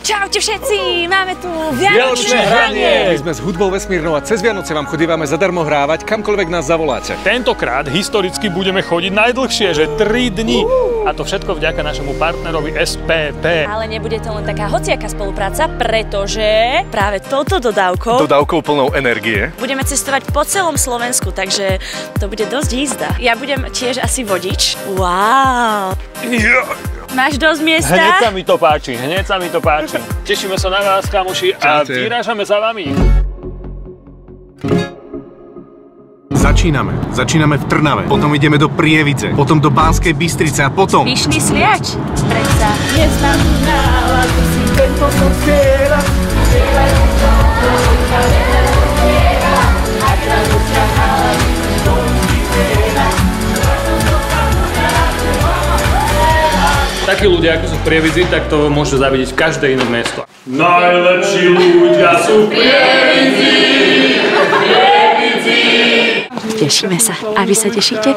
Čaute všetci, máme tu Vianočné hranie. My sme s hudbou vesmírnou a cez Vianoce vám chodívame zadarmo hrávať, kamkoľvek nás zavoláte. Tentokrát historicky budeme chodiť najdlhšie, že 3 dni. A to všetko vďaka našemu partnerovi SPP. Ale nebude to len taká hociaká spolupráca, pretože práve touto dodávkou Plnou energie budeme cestovať po celom Slovensku, takže to bude dosť jízda. Ja budem tiež asi vodič. Wow. Máš dosť miesta? Hneď sa mi to páči. Tešíme sa na vás, kamoši, a vyrážame za vami. Začíname v Trnave, potom ideme do Prievidze, potom do Banskej Bystrice a potom... Vyšný Sliač, predsa. Takí ľudia, ako sú v Prievidzi, tak to môže zavidieť každé iné mesto. Najlepší ľudia sú v Prievidzi! Tešíme sa. A vy sa tešíte?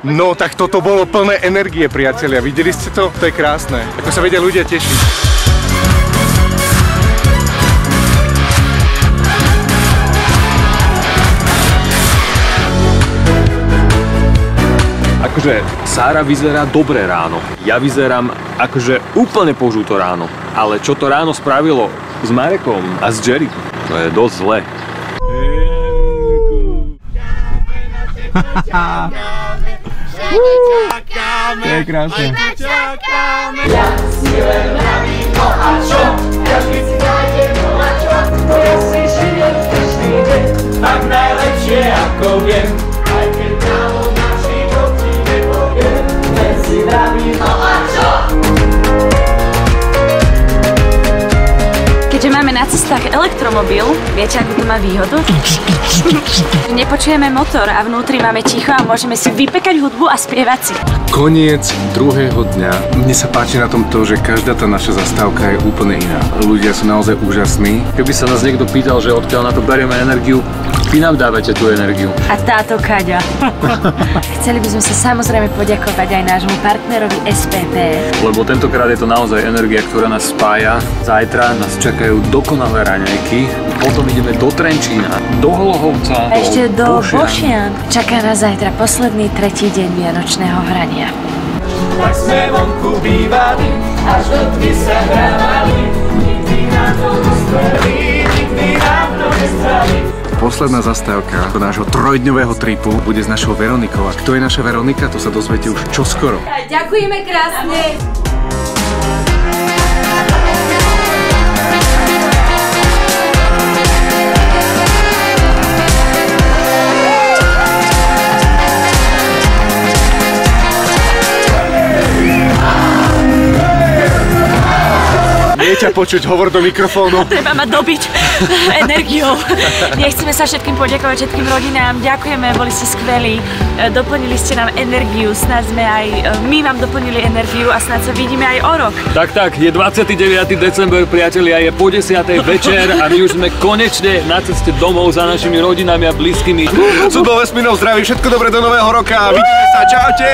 No, tak toto bolo plné energie, priatelia. Videli ste to? To je krásne. Ako sa vedia ľudia tešiť. Akože Sára vyzerá dobre ráno. Ja vyzerám akože úplne požúto ráno. Ale čo to ráno spravilo s Marekom a s Jerry, to je dosť zle. To je krásne. Ja si len vravím, no a čo? Ja vždy si nájdem, no a čo? To ja si žijem dnešný deň, tak najlepšie ako viem. Aj keď právo na život ti nepoviem, len si vravím, no a čo? Keďže máme na cestách elektromobil, viete, akú to má výhodu? Nepočujeme motor a vnútri máme ticho a môžeme si vypekať hudbu a spievať si. Koniec druhého dňa. Mne sa páči na tom to, že každá tá naša zastávka je úplne iná. Ľudia sú naozaj úžasní. Keby sa nás niekto pýtal, že odkiaľ na to berieme energiu, vy nám dávate tú energiu. A táto Kaďa. Chceli by sme sa samozrejme poďakovať aj nášmu partnerovi SPP. Lebo tentokrát je to naozaj energia, ktorá nás spája. Zajtra nás čakajú dokonalé raňajky. Potom ideme do Trenčína, do Hlohovca, a ešte do Bošian. Čaká nás zajtra posledný tretí deň vianočného hrania. Tak sme vonku bývali, až do tmy sa hrávali. Nikdy nám to nestrali, nikdy nám to nestrali. Posledná zastávka do nášho trojdňového tripu bude s našou Veronikou. A kto je naša Veronika, to sa dozviete už čoskoro. Ďakujeme krásne. Nie ťa počuť, hovor do mikrofónu. Treba ma dobiť energiou. Nechceme sa všetkým poďakovať, všetkým rodinám. Ďakujeme, boli ste skvelí. Doplnili ste nám energiu, snad sme aj my vám doplnili energiu a snad sa vidíme aj o rok. Tak, je 29. december, priatelia, je po 10. večer a my už sme konečne na ceste domov za našimi rodinami a blízkymi. Súdlo vesmírnou zdraví, všetko dobré do nového roka. Vidíme sa, čaute!